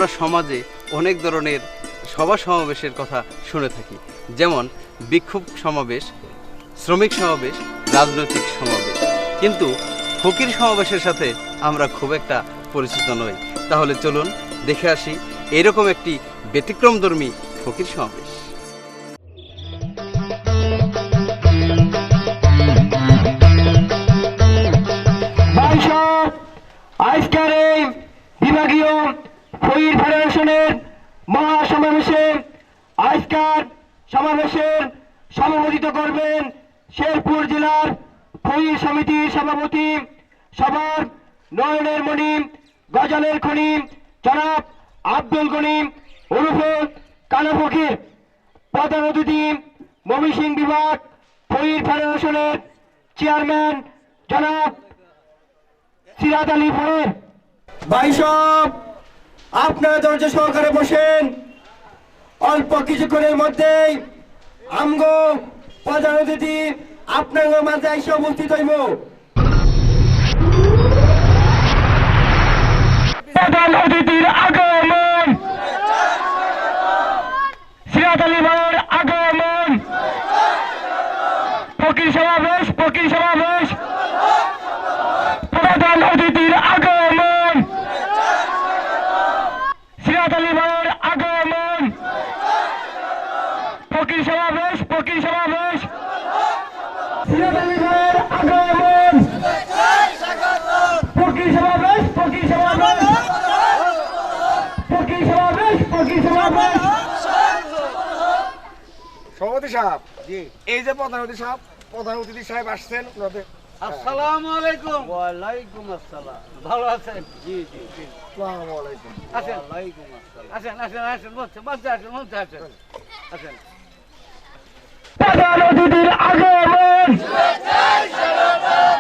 আমরা সমাজে অনেক ধরনের সভা সমাবেশের কথা শুনে থাকি, যেমন বিক্ষোভ সমাবেশ, শ্রমিক সমাবেশ, রাজনৈতিক সমাবেশ, কিন্তু ফকির সমাবেশের সাথে আমরা খুব একটা পরিচিত নই। তাহলে চলুন দেখে আসি এরকম একটি ব্যতিক্রমধর্মী ফকির সমাবেশ। আজকের এই বিভাগীয় ফকির ফেডারেশনের মহাসমাবেশে আজকের সমাবেশের সভাপতিত্ব করবেন শেরপুর জেলার ফকির সমিতির সভাপতি, সবার নয়নের মণি, গজালের খনি জনাব আব্দুল গনি ওরফে কানা ফকির। প্রধান অতিথি ময়মনসিংহ বিভাগ ফকির ফেডারেশনের চেয়ারম্যান জনাব সিরাত আলী ফকির। ভাই সব আপনারা ধৈর্য সহকারে বসেন, অল্প কিছুক্ষণের মধ্যেই আমগো প্রধান অতিথি আপনাদের মাঝে এসে উপস্থিত হইব। প্রধান অতিথির আগমন, সিরাত আলী ভাইয়ের আগমন, ফকির সমাবেশ, ফকির সমাবেশ, প্রধান অতিথির আগমন, সিরাত আলী ভাইয়ের আগমন, ফকির সমাবেশ, ফকির সমাবেশ, সিরাত আলী ভাইয়ের আগমন, ফকির সমাবেশ, ফকির সমাবেশ, ফকির সমাবেশ, ফকির সমাবেশ। সভাপতি সাহেব, জি, এই যে প্রধান অতিথি সাহেব আসছেন। আসসালামু আলাইকুম। ওয়ালাইকুম আসসালাম। ভালো আছেন? জি জি জি। আসসালামু আলাইকুম। আসেন। ওয়ালাইকুম আসসালাম। আসেন আসেন আসেন, বসে আসেন, বসে আসেন। আসেন। প্রধান অতিথির আগমন,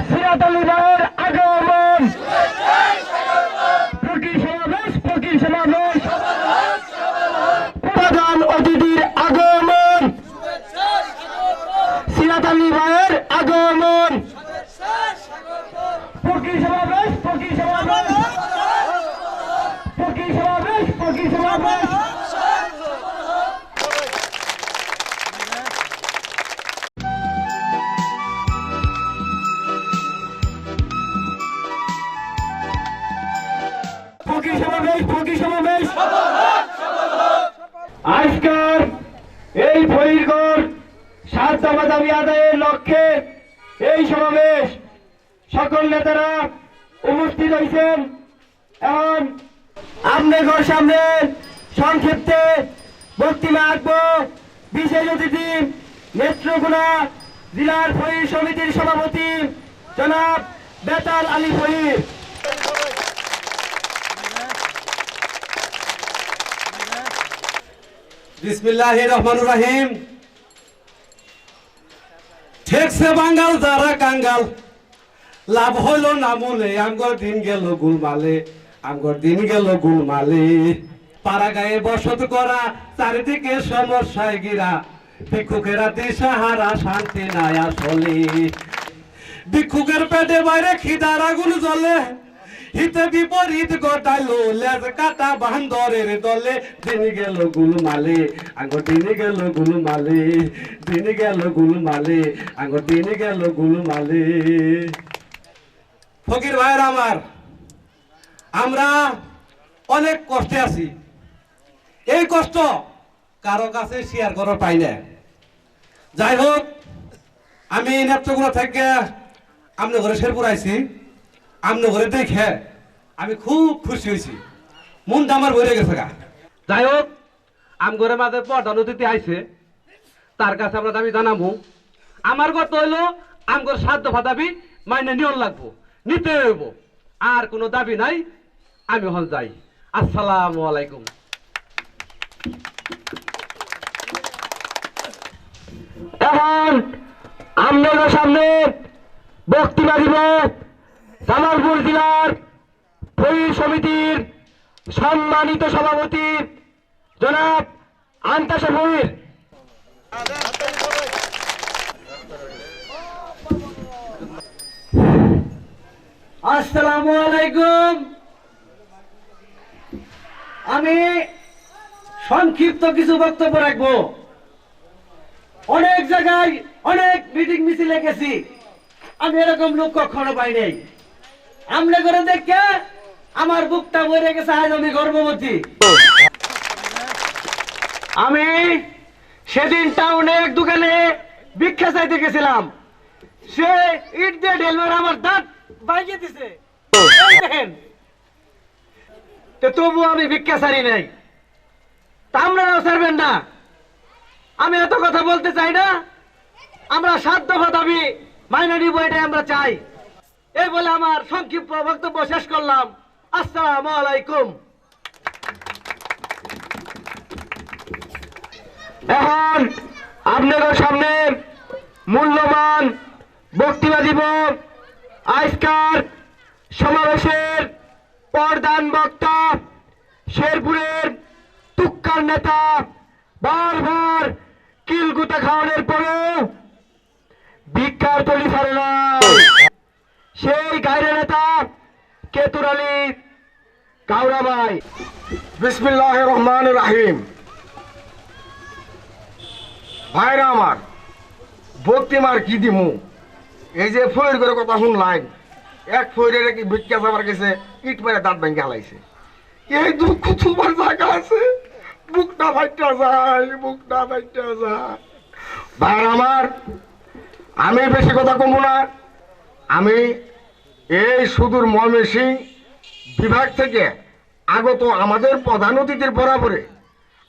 সিরাত আলী ভাইয়ের আগমন, ফকির সমাবেশ, ফকির সমাবেশ, প্রধান অতিথির আগমন, সিরাত আলী ভাইয়ের আগমন, ফকির সমাবেশ, ফকির সমাবেশ, ফকির সমাবেশ, ফকির সমাবেশ। ফকির সমাবেশ, ফকির সমাবেশ। আজকের এই ফকিরগঞ্জ 7 দফা দাবি আদায়ের লক্ষ্যে এই সমাবেশ, সকল নেতারা উপস্থিত হয়েছেন। এখন আপনাদের সামনে সংক্ষিপ্তে বক্তৃতা রাখবো বিশেষ অতিথি নেত্রকোনা জেলার ফকির সমিতির সভাপতি জনাব বেতাল আলী ফকির। বিসমিল্লাহির রহমানির রহিম। ঠেকছে বাঙ্গাল যারা কাঙ্গাল, লাভ হইল না মূলে, আমগর দিন গেল গুলমালে, আমগর দিন গেল গুলমালে। পাড়া গায়ে বসত করা, চারিদিকে সমস্যায় গিরা, ভিক্ষুকেরা দিশাহারা, শান্তি নাই আসলে। ভিক্ষুকের পেটে বাইরে খিদার আগুন জ্বলে, হিতে বিপরীত ঘটাইলো লেজ কাটা বান্দরের দলে। দিন গেল গুলমালে, আঙ্গর দিন গেল গুলমালে, দিন গেল গুলমালে, আঙ্গর দিন গেল গুলমালে। ফকির ভাইয়ের আমার, আমরা অনেক কষ্টে আছি। এই কষ্ট কারো কাছে শেয়ার করার পাই না। যাই হোক, আমি নেত্রকোনা থেকে আমনে ঘরে শেরপুর আইছি। আমনে ঘরে দেখে আমি খুব খুশি হয়েছি, মনটা আমার ভরে গেছে গা। যাই হোক, আম ঘরে মাঝে প্রধান অতিথি আইছে, তার কাছে আমরা দাবি জানাবো। আমার কথা হইলো আমগর 7 দফা দাবি মাইনে নিয়ন লাগবো, নিতে হইব। আর কোনো দাবি নাই। আমি হল যাই। আসসালামু আলাইকুম। এখন আপনাদের সামনে বক্তৃতা দিব জামালপুর জেলার ফকির সমিতির সম্মানিত সভাপতি জনাব আন্তাসা ফকির। আসসালামু আলাইকুম। আমি সংক্ষিপ্ত কিছু বক্তব্য রাখবো। অনেক জায়গায় অনেক মিটিং মিছিলে গেছি, আমি এরকম লোক কখনো পাই নাই। আমলে করে দেখে আমার বুকটা মরে গেছে, আজ আমি গর্ভবতী। আমি সেদিন টাউনে এক দোকানে ভিক্ষা চাইতে গেছিলাম, সে ইট দিয়ে ঢেলবার আমার দাঁত বাইকে দিছে। এই দেখেন, তো তবু আমি ভিক্ষা ছাড়ি নাই, তা আপনারাও ছাড়বেন না। আমি এত কথা বলতে চাই না, আমরা 7 দফা দাবি মাইনে নিব, এটাই আমরা চাই। এই বলে আমার সংক্ষিপ্ত বক্তব্য শেষ করলাম। আসসালামু আলাইকুম। এখন আপনাদের সামনে মূল্যবান বক্তৃতা দিব আজকের সমাবেশের প্রধান বক্তা, শেরপুরের তুক্কার নেতা, বারবার কিলগুতা খাওয়ানোর পরেও ভিক্ষার তলি ছাড়ে না, সেই গাইরে নেতা কেতুর আলী কাউরা ভাই। বিসমিল্লাহির রহমানির রহিম। ভাইরা আমার, বক্তিমার কি দিমু? এই যে ফয়ের করে কথা শুনলাই, এক ফয়ের কি ভিক্ষা যাবার গেছে, ইট মেরে দাঁত ভেঙে হালাইছে। এই দুঃখ তোমার জায়গা আছে, বুকটা ফাইটা যায়, বুকটা ফাইটা যায়। ভাইরা আমার, আমি বেশি কথা কমু না। আমি এই সুদূর ময়মনসিংহ বিভাগ থেকে আগত আমাদের প্রধান অতিথির বরাবরে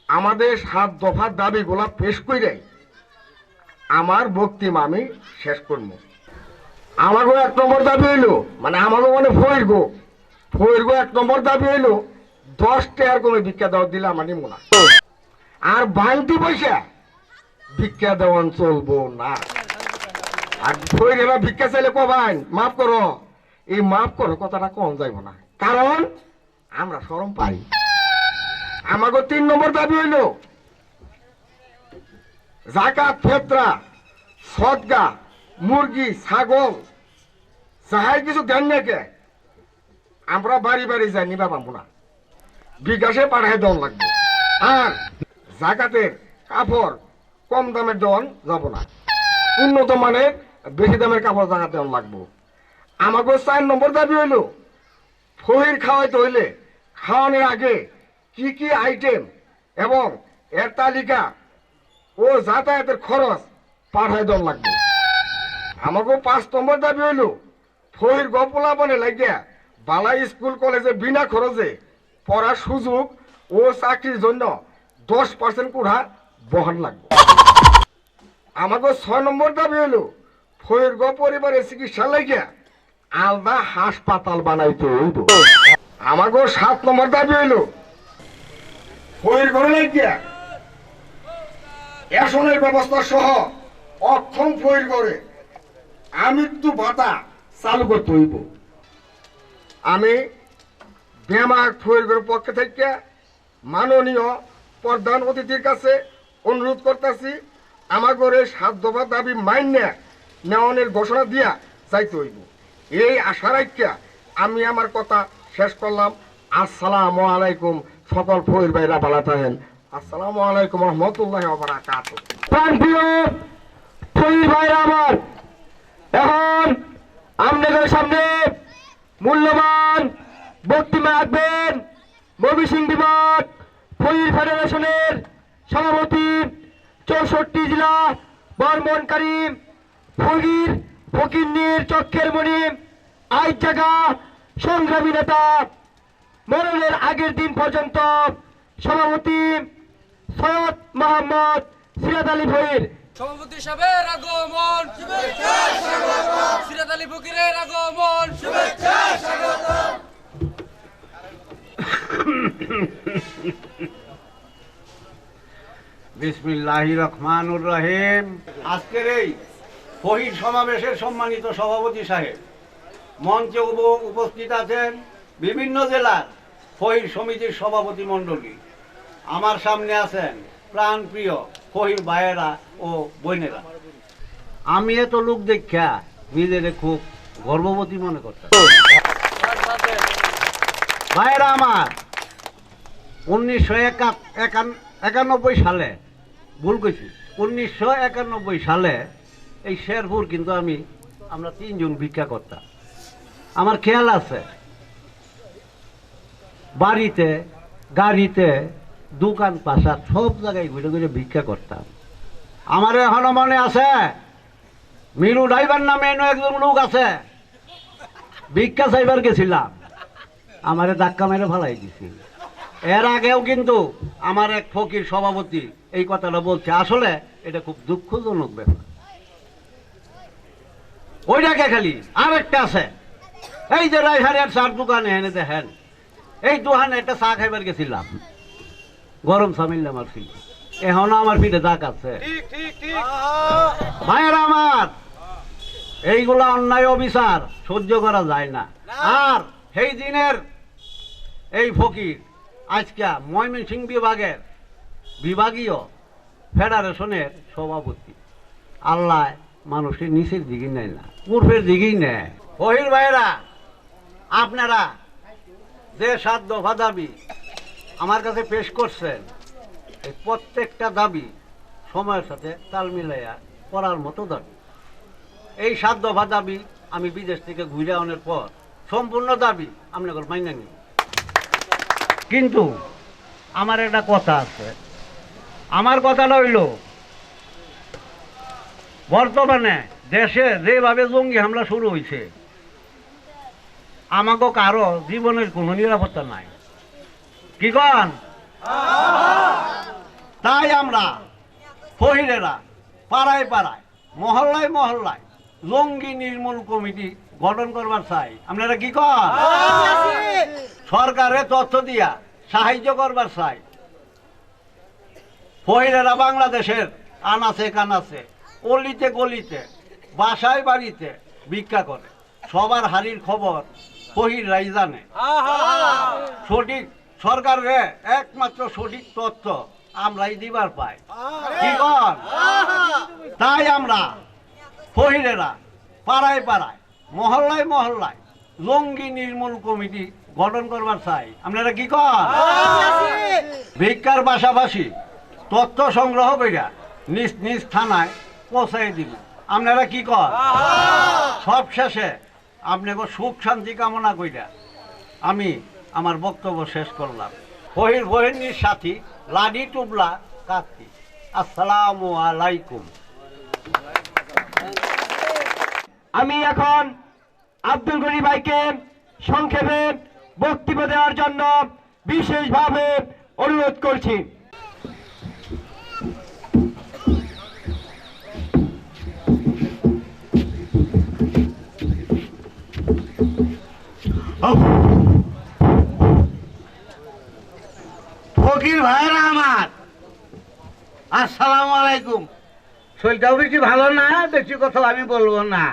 আমাদের 7 দফার দাবিগুলা পেশ করে আমার বক্তব্য আমি শেষ করব। আমাকেও 1 নম্বর দাবি হইলো, মানে আমাকেও মানে ফইরগো 1 নম্বর দাবি হইলো 10 টাকার কমে ভিক্ষা দেওয়া দিলে আমার নিব না, আর বাংতি পয়সা ভিক্ষা দেওয়ান চলবো না। আর ফইরেরা ভিক্ষা চাইলে কবাইন মাফ করো, এই মাফ করো কথাটা কম যাইব না, কারণ আমরা শরম পাই। আমাকে 3 নম্বর দাবি হইল যাকাত, ফেতরা, সদগা, মুরগি, ছাগল যাহাই কিছু দেন নাকি আমরা বাড়ি বাড়ি যাই নিবা পাবো না, বিকাশে পাঠাই দেওয়ান লাগবে। আর জাকাতের কাপড় কম দামের দেওয়ান যাব না, উন্নত মানের বেশি দামের কাপড় জাকাত দেওয়ান লাগবো। আমাকে 4 নম্বর দাবি হইল ফহির খাওয়াইতে হইলে খাওয়ানোর আগে কি কি আইটেম এবং এর তালিকা ও যাতায়াতের খরচ পাঠাই দেওয়ান লাগবে। আমাকে 5 নম্বর দাবি হইল ফহির গপলাপনে লাগিয়া বালা স্কুল কলেজে বিনা খরচে পড়ার সুযোগ ও চাকরির জন্য 10% কুড়া বহন লাগবে। আমাকে 6 নম্বর দাবি হইল ফহির পরিবারের চিকিৎসা লাগিয়া আলাদা হাসপাতাল বানাইতে হইব। আমাকে 7 নম্বর দাবি হইল ফহির ঘরে লাগিয়া এসনের ব্যবস্থা সহ অক্ষম ফহির ঘরে আমৃত্যু ভাতা চালু করতে হইব। আমি বেমাক ফহির ঘরের পক্ষ থেকে মাননীয় প্রধান অতিথির কাছে অনুরোধ করতেছি, আমার ঘরে 7 দফা দাবি মাইনে নেওয়ানের ঘোষণা দিয়া যাইতে হইব। এই আশা রাখিয়া আমি আমার কথা শেষ করলাম। আসসালামু আলাইকুম। সকল ফহির ভাইরা ভালো থাকেন। আসসালামু আলাইকুম রহমতুল্লাহি ওয়া বারাকাতুহু। প্রাণপ্রিয় ফহির ভাইরা আমার, এখন আপনাদের সামনে মূল্যবান বক্তব্য রাখবেন ময়মনসিংহ বিভাগ ফহির ফেডারেশনের সভাপতি, 64 জেলা বর্মনকারী ফকির ফকিন্নির চক্ষের মণি, আজ জাগা সংগ্রামী নেতা, মরণের আগের দিন পর্যন্ত সভাপতি সৈয়দ মোহাম্মদ সিরাত আলী ফকির। সভাপতি সাহেবের আগমন, শুভেচ্ছা স্বাগতম। সিরাত আলী ফকিরের আগমন, শুভেচ্ছা স্বাগতম। বিসমিল্লাহির রহমানুর রহিম। আজকের এই ফহির সমাবেশের সম্মানিত সভাপতি সাহেব, মঞ্চে উপস্থিত আছেন বিভিন্ন জেলার ফহির সমিতির সভাপতি মণ্ডলী, আমার সামনে আছেন প্রাণপ্রিয় ফহির ভাইয়েরা ও বোনেরা। আমি এত লোক দেখা নিজের খুব গর্ববতী মনে করতাম। ভাইয়েরা আমার, 1991 সালে, ভুল কইছি, 1991 সালে এই শেরপুর কিন্তু আমরা 3 জন ভিক্ষা করতাম। আমার খেয়াল আছে, বাড়িতে, গাড়িতে, দোকান পাশার সব জায়গায় ঘুরে ঘুরে ভিক্ষা করতাম। আমার এখনো মনে আছে, মিনু ড্রাইভার নামে একজন লোক আছে, ভিক্ষা চাইবার গেছিলাম, আমারে ধাক্কা মেরে ফেলাই দিছিল। এর আগেও কিন্তু আমার এক ফকির সভাপতি এই কথাটা বলছে। আসলে এটা খুব দুঃখজনক ব্যাপার। ওইটাকে খালি আরেকটা আছে, এই যে রাইহারের চার দোকানে এনে দেখেন, এই দোকানে একটা চা খাইবার গেছিলাম, গরম চা মিললাম আর ছিল, এখনো আমার পিঠে দাগ আছে। ভাইয়েরা আমার, এইগুলা অন্যায় অবিচার সহ্য করা যায় না। আর সেই দিনের এই ফকির আজকে ময়মনসিংহ বিভাগের বিভাগীয় ফেডারেশনের সভাপতি। আল্লাহ মানুষের নিচের দিকে নেয় না, পূর্বের দিকেই নেয়। ফহির ভাইয়েরা, আপনারা যে 7 দফা দাবি আমার কাছে পেশ করছেন, এই প্রত্যেকটা দাবি সময়ের সাথে তাল মিলাইয়া করার মতো দাবি। এই 7 দফা দাবি আমি বিদেশ থেকে ঘুরে আনার পর সম্পূর্ণ দাবি আপনাদের মাইনা নিব। কিন্তু আমার একটা কথা আছে, আমার কথাটা হইল, বর্তমানে দেশে যেভাবে জঙ্গি হামলা শুরু হয়েছে, আমাকে কারো জীবনের কোনো নিরাপত্তা নাই, কি কন? তাই আমরা ফহিরেরা পাড়ায় পাড়ায়, মহল্লায় মহল্লায় জঙ্গি নির্মূল কমিটি গঠন করবার চাই। আপনারা কি কন? সরকারের তথ্য দিয়া সাহায্য করবার চাই। ফহিরেরা বাংলাদেশের আনাচে কানাচে, অলিতে গলিতে, বাসায় বাড়িতে ভিক্ষা করে। সবার হারির খবর ফহিররাই জানে। সঠিক সরকারের একমাত্র সঠিক তথ্য আমরাই দিবার পাই, কি কন? তাই আমরা ফহিরেরা পাড়ায় পাড়ায়, মহল্লায় মহল্লায় জঙ্গি নির্মূল কমিটি গঠন করবার চাই। আপনারা কি কন? ভিক্ষার পাশাপাশি তথ্য সংগ্রহ কইরা নিজ নিজ থানায় পৌঁছাই দিব। আপনারা কি কন? সব শেষে আপনাকে সুখ শান্তি কামনা কইরা আমি আমার বক্তব্য শেষ করলাম। ফহির সাথী লাডি টুবলা কাকি, আসসালামু আলাইকুম। আমি এখন আব্দুল গনি ভাইকে সংক্ষেপে বক্তব্য দেওয়ার জন্য বিশেষভাবে অনুরোধ করছি। ফকির ভাইরা আমার, আসসালামু আলাইকুম। শরীরটাও বেশি ভালো না, বেশি কথা আমি বলবো না।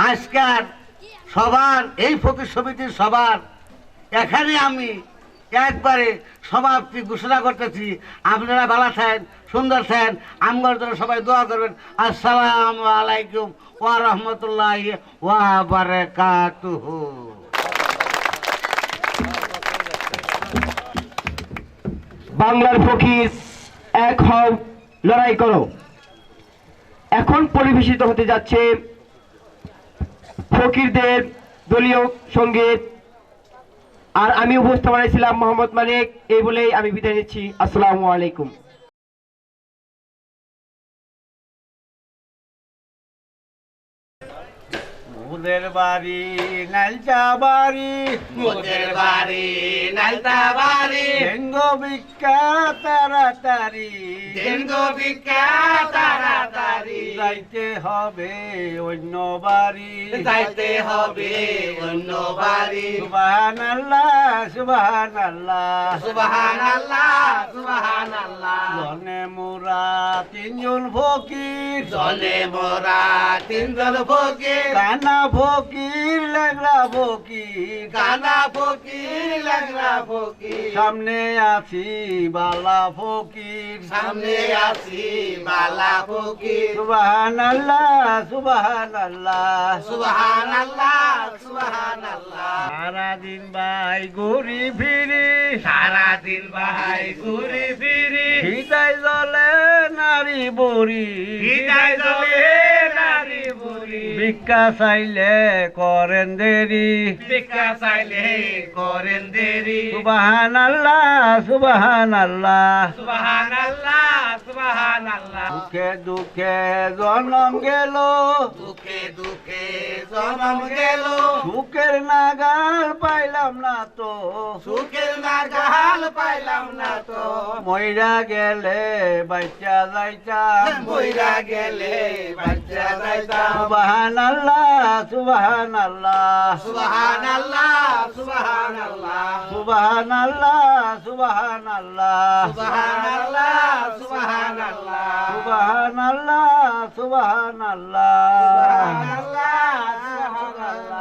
আজকাল সবার এই ফকির সমিতির সবার এখানে আমি একবারে সমাপ্তি ঘোষণা করতেছি। আপনারা ভালো থাকেন, সুন্দর থাকেন, আমার জন্য সবাই দোয়া করবেন। আসসালামু আলাইকুম ওয়া রাহমাতুল্লাহি ওয়া বারাকাতুহু। বাংলার ফকির এক হও, লড়াই করো। এখন পরিবেশিত হতে যাচ্ছে ফকিরদের দলীয় সঙ্গীত। আর আমি উপস্থাপনায় ছিলাম মোহাম্মদ মালিক। এই বলেই আমি বিদায় নিচ্ছি। আসসালামু আলাইকুম। মোদের বাড়ি নালচা বাড়ি, মোদের বাড়ি নালতা বাড়ি, ডেঙ্গো ভিক্ষা তাড়াতাড়ি, ডেঙ্গু ভিক্ষা তাড়াতাড়ি, যাইতে হবে অন্য বাড়ি, যাইতে হবে অন্য বাড়ি। সুবহানাল্লাহ সুবহানাল্লাহ সুবহানাল্লাহ সুবহানাল্লাহ, জনে মোরা 3 জন ফকির, জলে মোরা 3 জন ফকির, কানা ফকির ল্যাংড়া ফকির কানা ফকির লাগরা ফকির সামনে আছি বালা ফকির সামনে আছি বালা ফকির সুবহানাল্লাহ সুবহানাল্লাহ সুবহানাল্লাহ সুবহানাল্লাহ সারাদিন ভাই ঘুরি ফিরি সারাদিন ভাই ঘুরি ফিরি হৃদয় জলে নারী বড়ি হৃদয় জলে নারী বুড়ি ভিক্ষা চাইলে করেন দেরি ভিক্ষা চাইলে করেন দেরি সুবহানাল্লাহ সুবহানাল্লাহ সুবহানাল্লাহ সুবহানাল্লাহ দুঃখে দুঃখে জন্ম গেল দুঃখে দুঃখে জন্ম গেল সুখের নাগাল পাইলাম না তো সুখের নাগাল পাইলাম না তো মইরা গেলে বাচ্চা যাইতাম বইরা গেলে বাচ্চা যাইতাম সুবহানাল্লাহ সুবহানাল্লাহ সুবহানাল্লাহ সুবহানাল্লাহ সুবহানাল্লাহ সুবহানাল্লাহ সুবহানাল্লাহ সুবহানাল্লাহ সুবহানাল্লাহ সুবহানাল্লাহ সুবহানাল্লাহ